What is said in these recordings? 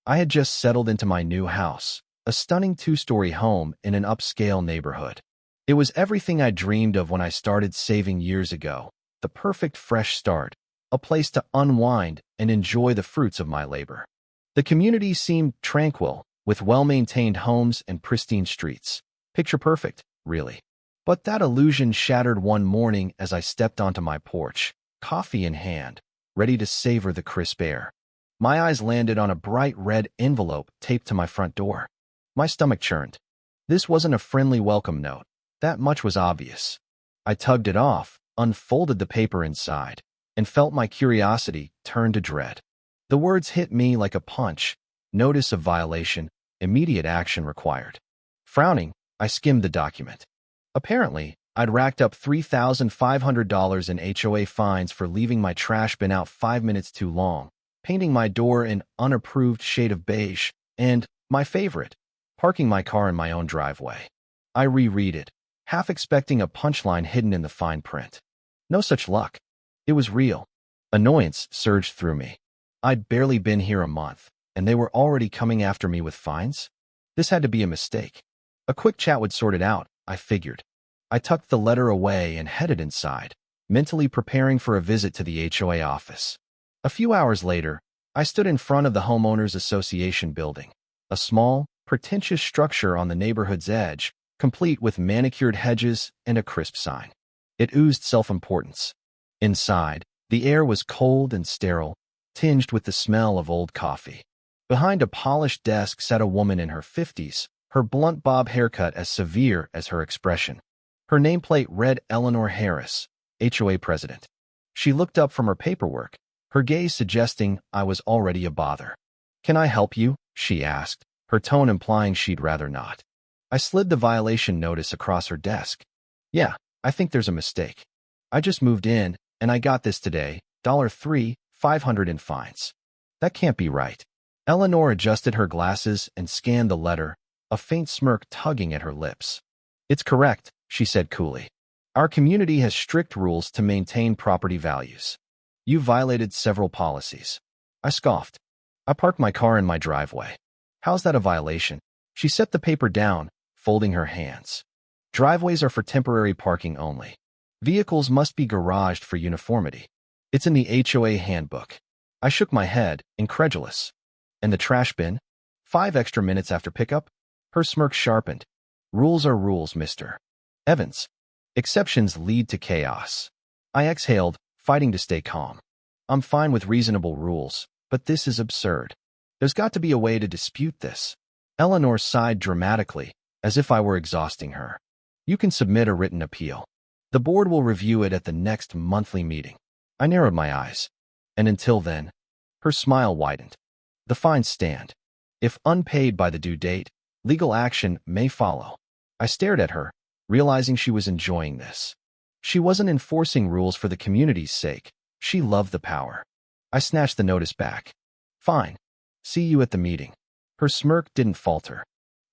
I had just settled into my new house, a stunning two-story home in an upscale neighborhood. It was everything I dreamed of when I started saving years ago, the perfect fresh start, a place to unwind and enjoy the fruits of my labor. The community seemed tranquil, with well-maintained homes and pristine streets. Picture perfect, really. But that illusion shattered one morning as I stepped onto my porch, coffee in hand, ready to savor the crisp air. My eyes landed on a bright red envelope taped to my front door. My stomach churned. This wasn't a friendly welcome note. That much was obvious. I tugged it off, unfolded the paper inside, and felt my curiosity turn to dread. The words hit me like a punch. Notice of violation, immediate action required. Frowning, I skimmed the document. Apparently, I'd racked up $3,500 in HOA fines for leaving my trash bin out 5 minutes too long, painting my door an unapproved shade of beige, and, my favorite, parking my car in my own driveway. I reread it, half expecting a punchline hidden in the fine print. No such luck. It was real. Annoyance surged through me. I'd barely been here a month, and they were already coming after me with fines? This had to be a mistake. A quick chat would sort it out, I figured. I tucked the letter away and headed inside, mentally preparing for a visit to the HOA office. A few hours later, I stood in front of the Homeowners Association building, a small, pretentious structure on the neighborhood's edge, complete with manicured hedges and a crisp sign. It oozed self-importance. Inside, the air was cold and sterile, tinged with the smell of old coffee. Behind a polished desk sat a woman in her 50s, her blunt bob haircut as severe as her expression. Her nameplate read Eleanor Harris, HOA president. She looked up from her paperwork, her gaze suggesting I was already a bother. "Can I help you?" she asked, her tone implying she'd rather not. I slid the violation notice across her desk. "Yeah, I think there's a mistake. I just moved in, and I got this today, $3,500 in fines. That can't be right." Eleanor adjusted her glasses and scanned the letter, a faint smirk tugging at her lips. "It's correct," she said coolly. "Our community has strict rules to maintain property values. You violated several policies." I scoffed. "I parked my car in my driveway. How's that a violation?" She set the paper down, folding her hands. "Driveways are for temporary parking only. Vehicles must be garaged for uniformity. It's in the HOA handbook." I shook my head, incredulous. "And the trash bin? 5 extra minutes after pickup?" Her smirk sharpened. "Rules are rules, Mr. Evans. Exceptions lead to chaos." I exhaled, fighting to stay calm. "I'm fine with reasonable rules, but this is absurd. There's got to be a way to dispute this." Eleanor sighed dramatically, as if I were exhausting her. "You can submit a written appeal. The board will review it at the next monthly meeting." I narrowed my eyes. "And until then?" Her smile widened. "The fines stand. If unpaid by the due date, legal action may follow." I stared at her, realizing she was enjoying this. She wasn't enforcing rules for the community's sake. She loved the power. I snatched the notice back. "Fine. See you at the meeting." Her smirk didn't falter.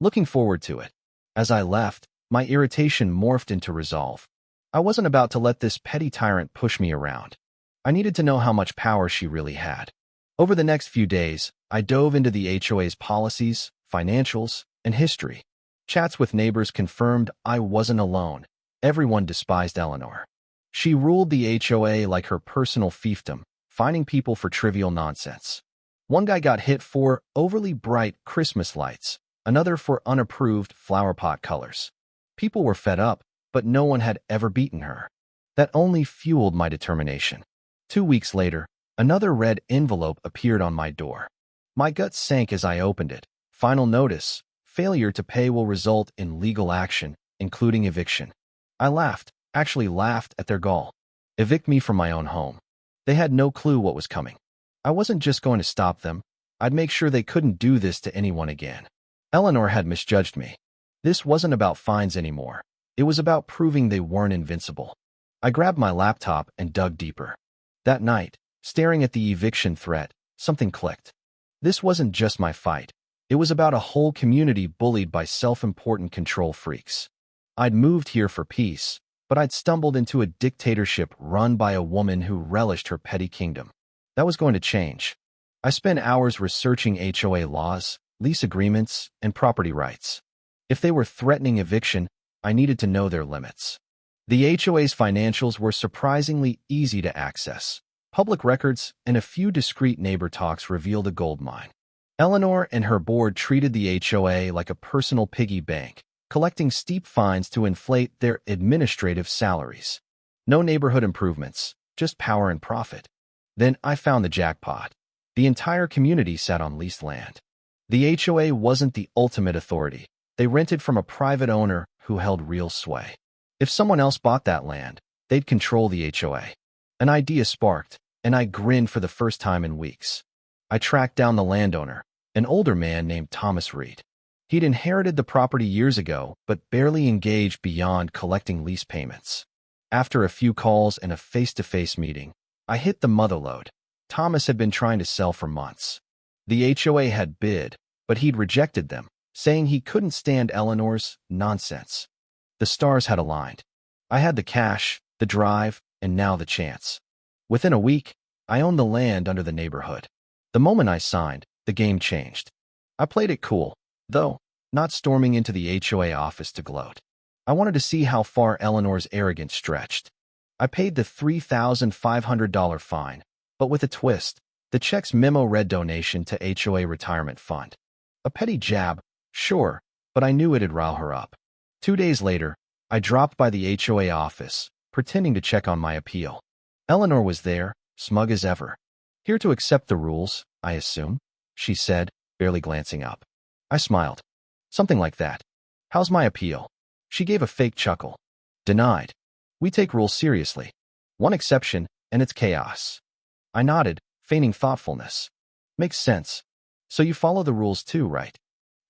"Looking forward to it." As I left, my irritation morphed into resolve. I wasn't about to let this petty tyrant push me around. I needed to know how much power she really had. Over the next few days, I dove into the HOA's policies, financials, and history. Chats with neighbors confirmed I wasn't alone. Everyone despised Eleanor. She ruled the HOA like her personal fiefdom, fining people for trivial nonsense. One guy got hit for overly bright Christmas lights, another for unapproved flower pot colors. People were fed up, but no one had ever beaten her. That only fueled my determination. 2 weeks later, another red envelope appeared on my door. My gut sank as I opened it. Final notice: failure to pay will result in legal action, including eviction. I laughed, actually laughed at their gall. Evict me from my own home. They had no clue what was coming. I wasn't just going to stop them. I'd make sure they couldn't do this to anyone again. Eleanor had misjudged me. This wasn't about fines anymore. It was about proving they weren't invincible. I grabbed my laptop and dug deeper. That night, staring at the eviction threat, something clicked. This wasn't just my fight. It was about a whole community bullied by self-important control freaks. I'd moved here for peace, but I'd stumbled into a dictatorship run by a woman who relished her petty kingdom. That was going to change. I spent hours researching HOA laws, lease agreements, and property rights. If they were threatening eviction, I needed to know their limits. The HOA's financials were surprisingly easy to access. Public records and a few discreet neighbor talks revealed a goldmine. Eleanor and her board treated the HOA like a personal piggy bank, collecting steep fines to inflate their administrative salaries. No neighborhood improvements, just power and profit. Then I found the jackpot. The entire community sat on leased land. The HOA wasn't the ultimate authority. They rented from a private owner who held real sway. If someone else bought that land, they'd control the HOA. An idea sparked, and I grinned for the first time in weeks. I tracked down the landowner, an older man named Thomas Reed. He'd inherited the property years ago, but barely engaged beyond collecting lease payments. After a few calls and a face-to-face meeting, I hit the motherlode. Thomas had been trying to sell for months. The HOA had bid, but he'd rejected them, saying he couldn't stand Eleanor's nonsense. The stars had aligned. I had the cash, the drive, and now the chance. Within a week, I owned the land under the neighborhood. The moment I signed, the game changed. I played it cool, though, not storming into the HOA office to gloat. I wanted to see how far Eleanor's arrogance stretched. I paid the $3,500 fine, but with a twist. The check's memo read donation to HOA retirement fund. A petty jab, sure, but I knew it'd rile her up. 2 days later, I dropped by the HOA office, pretending to check on my appeal. Eleanor was there, smug as ever. Here to accept the rules, I assume, she said, barely glancing up. I smiled. Something like that. How's my appeal? She gave a fake chuckle. Denied. We take rules seriously. One exception, and it's chaos. I nodded, feigning thoughtfulness. Makes sense. So you follow the rules too, right?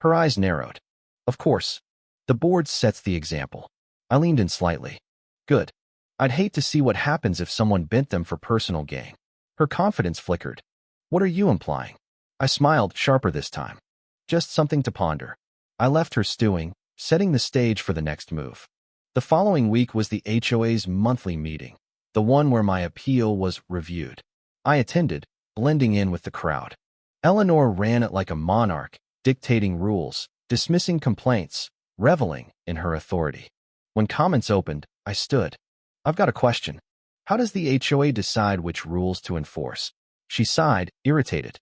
Her eyes narrowed. Of course. The board sets the example. I leaned in slightly. Good. I'd hate to see what happens if someone bent them for personal gain. Her confidence flickered. What are you implying? I smiled, sharper this time. Just something to ponder. I left her stewing, setting the stage for the next move. The following week was the HOA's monthly meeting, the one where my appeal was reviewed. I attended, blending in with the crowd. Eleanor ran it like a monarch, dictating rules, dismissing complaints, reveling in her authority. When comments opened, I stood. I've got a question. How does the HOA decide which rules to enforce? She sighed, irritated.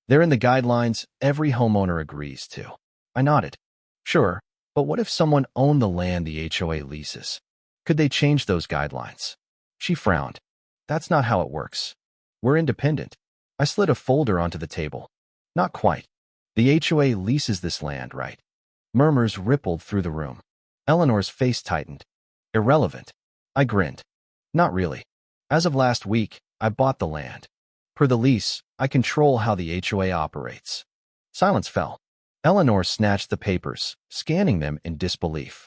They're in the guidelines every homeowner agrees to. I nodded. Sure, but what if someone owned the land the HOA leases? Could they change those guidelines? She frowned. That's not how it works. We're independent. I slid a folder onto the table. Not quite. The HOA leases this land, right? Murmurs rippled through the room. Eleanor's face tightened. Irrelevant. I grinned. Not really. As of last week, I bought the land. Per the lease, I control how the HOA operates. Silence fell. Eleanor snatched the papers, scanning them in disbelief.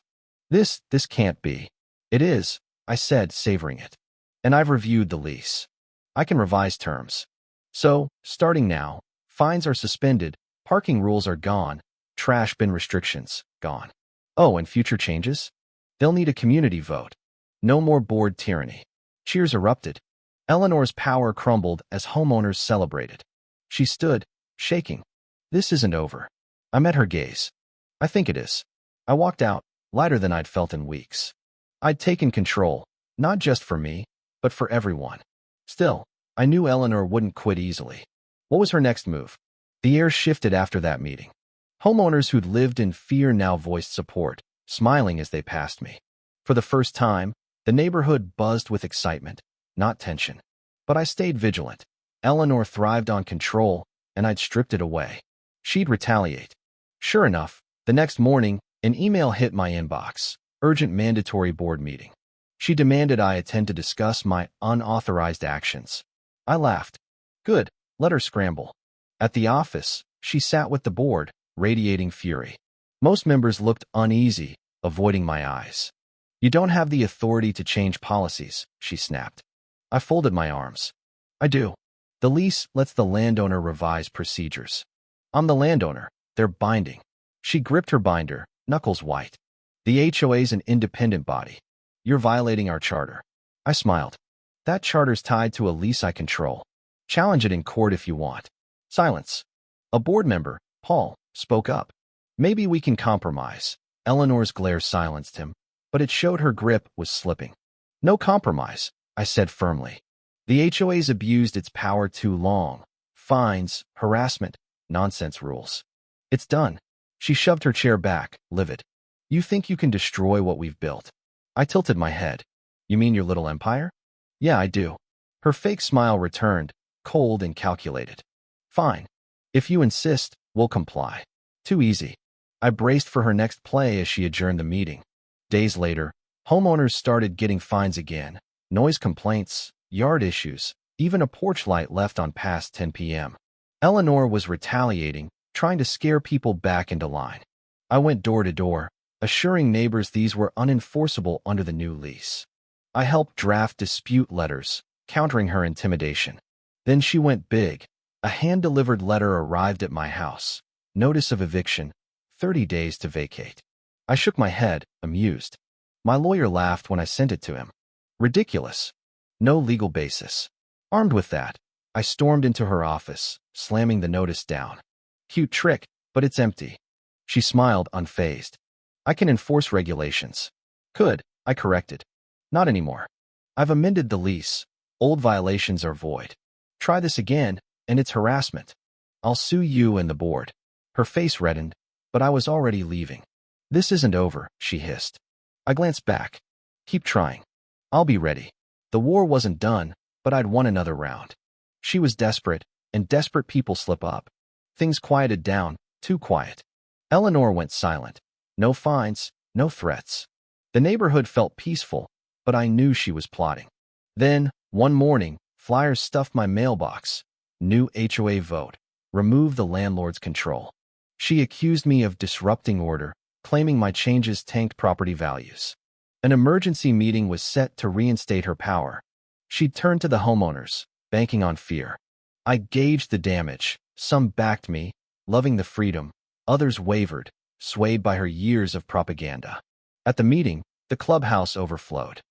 This can't be. It is, I said, savoring it. And I've reviewed the lease. I can revise terms. So, starting now, fines are suspended, parking rules are gone, trash bin restrictions, gone. Oh, and future changes? They'll need a community vote. No more board tyranny. Cheers erupted. Eleanor's power crumbled as homeowners celebrated. She stood, shaking. This isn't over. I met her gaze. I think it is. I walked out, lighter than I'd felt in weeks. I'd taken control, not just for me, but for everyone. Still, I knew Eleanor wouldn't quit easily. What was her next move? The air shifted after that meeting. Homeowners who'd lived in fear now voiced support, smiling as they passed me. For the first time, the neighborhood buzzed with excitement, not tension. But I stayed vigilant. Eleanor thrived on control, and I'd stripped it away. She'd retaliate. Sure enough, the next morning, an email hit my inbox. Urgent mandatory board meeting. She demanded I attend to discuss my unauthorized actions. I laughed. Good, let her scramble. At the office, she sat with the board, radiating fury. Most members looked uneasy, avoiding my eyes. You don't have the authority to change policies, she snapped. I folded my arms. I do. The lease lets the landowner revise procedures. I'm the landowner. They're binding. She gripped her binder, knuckles white. The HOA's an independent body. You're violating our charter. I smiled. That charter's tied to a lease I control. Challenge it in court if you want. Silence. A board member, Paul, spoke up. Maybe we can compromise. Eleanor's glare silenced him, but it showed her grip was slipping. No compromise, I said firmly. The HOA's abused its power too long. Fines, harassment, nonsense rules. It's done. She shoved her chair back, livid. You think you can destroy what we've built? I tilted my head. You mean your little empire? Yeah, I do. Her fake smile returned, cold and calculated. Fine. If you insist, we'll comply. Too easy. I braced for her next play as she adjourned the meeting. Days later, homeowners started getting fines again. Noise complaints, yard issues, even a porch light left on past 10 p.m. Eleanor was retaliating, trying to scare people back into line. I went door to door, assuring neighbors these were unenforceable under the new lease. I helped draft dispute letters, countering her intimidation. Then she went big. A hand-delivered letter arrived at my house. Notice of eviction, 30 days to vacate. I shook my head, amused. My lawyer laughed when I sent it to him. Ridiculous. No legal basis. Armed with that, I stormed into her office, slamming the notice down. Cute trick, but it's empty. She smiled, unfazed. I can enforce regulations. Could, I corrected. Not anymore. I've amended the lease. Old violations are void. Try this again, and it's harassment. I'll sue you and the board. Her face reddened, but I was already leaving. This isn't over, she hissed. I glanced back. Keep trying. I'll be ready. The war wasn't done, but I'd won another round. She was desperate, and desperate people slip up. Things quieted down, too quiet. Eleanor went silent. No fines, no threats. The neighborhood felt peaceful, but I knew she was plotting. Then, one morning, flyers stuffed my mailbox. New HOA vote. Remove the landlord's control. She accused me of disrupting order, claiming my changes tanked property values. An emergency meeting was set to reinstate her power. She'd turned to the homeowners, banking on fear. I gauged the damage. Some backed me, loving the freedom. Others wavered, swayed by her years of propaganda. At the meeting, the clubhouse overflowed.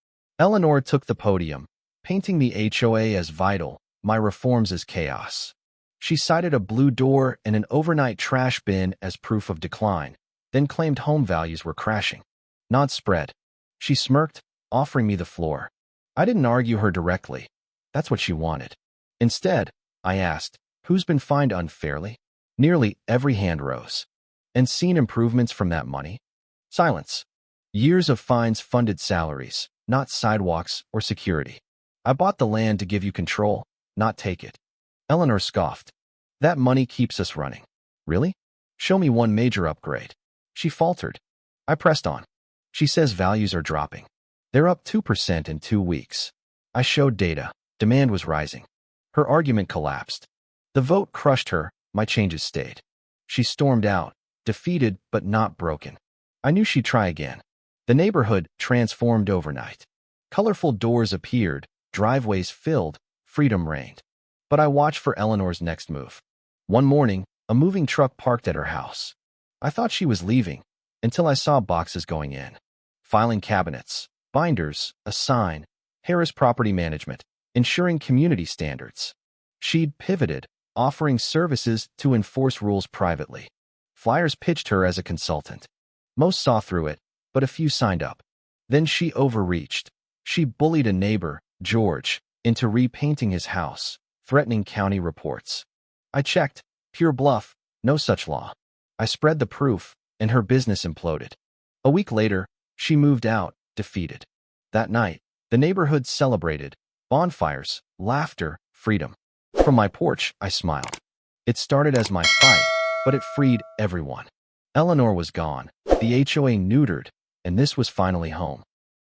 Eleanor took the podium, painting the HOA as vital, my reforms as chaos. She cited a blue door and an overnight trash bin as proof of decline, then claimed home values were crashing. Nods spread. She smirked, offering me the floor. I didn't argue her directly. That's what she wanted. Instead, I asked, who's been fined unfairly? Nearly every hand rose. And seen improvements from that money? Silence. Years of fines funded salaries, not sidewalks or security. I bought the land to give you control, not take it. Eleanor scoffed. That money keeps us running. Really? Show me one major upgrade. She faltered. I pressed on. She says values are dropping. They're up 2% in 2 weeks. I showed data. Demand was rising. Her argument collapsed. The vote crushed her. My changes stayed. She stormed out, defeated but not broken. I knew she'd try again. The neighborhood transformed overnight. Colorful doors appeared, driveways filled, freedom reigned. But I watched for Eleanor's next move. One morning, a moving truck parked at her house. I thought she was leaving, until I saw boxes going in. Filing cabinets, binders, a sign, Harris Property Management, ensuring community standards. She'd pivoted, offering services to enforce rules privately. Flyers pitched her as a consultant. Most saw through it, but a few signed up. Then she overreached. She bullied a neighbor, George, into repainting his house, threatening county reports. I checked. Pure bluff. No such law. I spread the proof, and her business imploded. A week later, she moved out, defeated. That night, the neighborhood celebrated. Bonfires, laughter, freedom. From my porch, I smiled. It started as my fight, but it freed everyone. Eleanor was gone, the HOA neutered, and this was finally home.